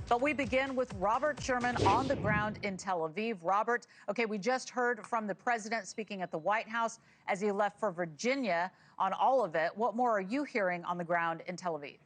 But we begin with Robert Sherman on the ground in Tel Aviv. Robert, okay, we just heard from the president speaking at the White House as he left for Virginia on all of it. What more are you hearing on the ground in Tel Aviv?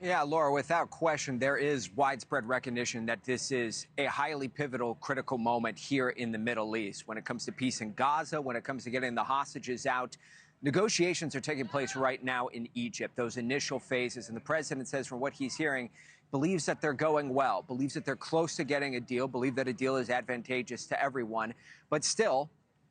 Yeah, Laura, without question, there is widespread recognition that this is a highly pivotal, critical moment here in the Middle East. When it comes to peace in Gaza, when it comes to getting the hostages out, negotiations are taking place right now in Egypt, those initial phases. And the president says, from what he's hearing, believes that they're going well, believes that they're close to getting a deal, believe that a deal is advantageous to everyone. But still,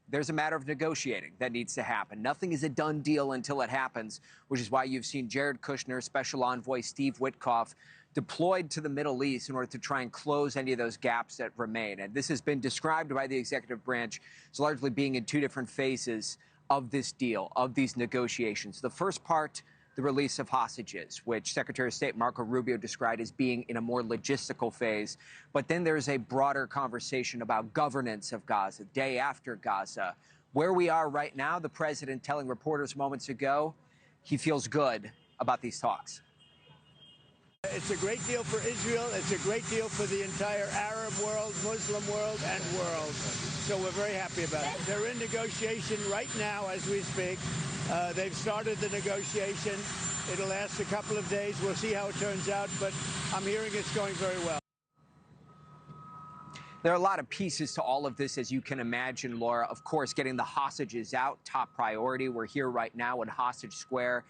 there's a matter of negotiating that needs to happen. Nothing is a done deal until it happens, which is why you've seen Jared Kushner, Special Envoy Steve Witkoff, deployed to the Middle East in order to try and close any of those gaps that remain. And this has been described by the executive branch as largely being in two different phases of this deal, of these negotiations. The first part, the release of hostages, which Secretary of State Marco Rubio described as being in a more logistical phase. But then there's a broader conversation about governance of Gaza, day after Gaza. Where we are right now, the president telling reporters moments ago, he feels good about these talks. It's a great deal for Israel. It's a great deal for the entire Arab world, Muslim world, and world. So we're very happy about it. They're in negotiation right now as we speak. They've started the negotiation. It'll last a couple of days. We'll see how it turns out, but I'm hearing it's going very well. There are a lot of pieces to all of this, as you can imagine, Laura. Of course, getting the hostages out, top priority. We're here right now in Hostage Square,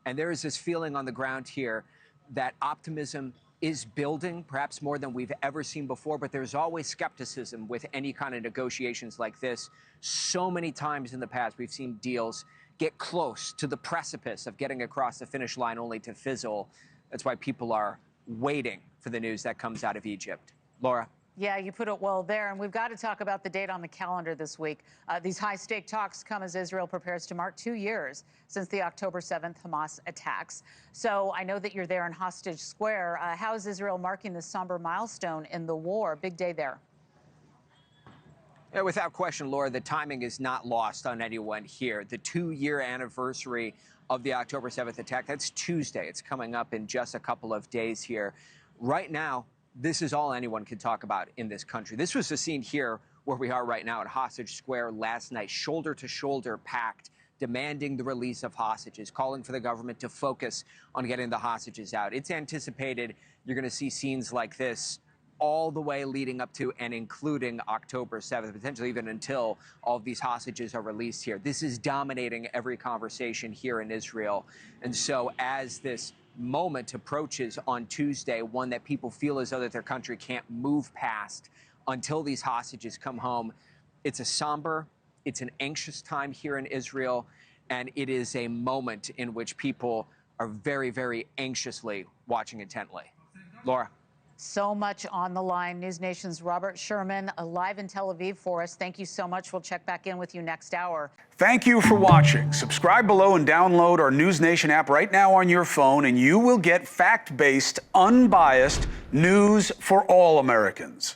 and there is this feeling on the ground here that optimism is building, perhaps more than we've ever seen before, but there's always skepticism with any kind of negotiations like this. So many times in the past, we've seen deals get close to the precipice of getting across the finish line only to fizzle. That's why people are waiting for the news that comes out of Egypt. Laura? Yeah, you put it well there. And we've got to talk about the date on the calendar this week. These high-stake talks come as Israel prepares to mark 2 years since the October 7th Hamas attacks. So I know that you're there in Hostage Square. How is Israel marking this somber milestone in the war? Big day there. Yeah, without question, Laura, the timing is not lost on anyone here. The 2-year anniversary of the October 7th attack, that's Tuesday. It's coming up in just a couple of days here. Right now, this is all anyone can talk about in this country. This was the scene here where we are right now at Hostage Square last night, shoulder to shoulder packed, demanding the release of hostages, calling for the government to focus on getting the hostages out. It's anticipated you're going to see scenes like this all the way leading up to and including October 7th, potentially even until all of these hostages are released here. This is dominating every conversation here in Israel. And so as this moment approaches on Tuesday, one that people feel as though that their country can't move past until these hostages come home, it's a somber, it's an anxious time here in Israel, and it is a moment in which people are very, very anxiously watching intently. Laura? So much on the line. NewsNation's Robert Sherman live in Tel Aviv for us. Thank you so much. We'll check back in with you next hour. Thank you for watching. Subscribe below and download our NewsNation app right now on your phone, and you will get fact-based, unbiased news for all Americans.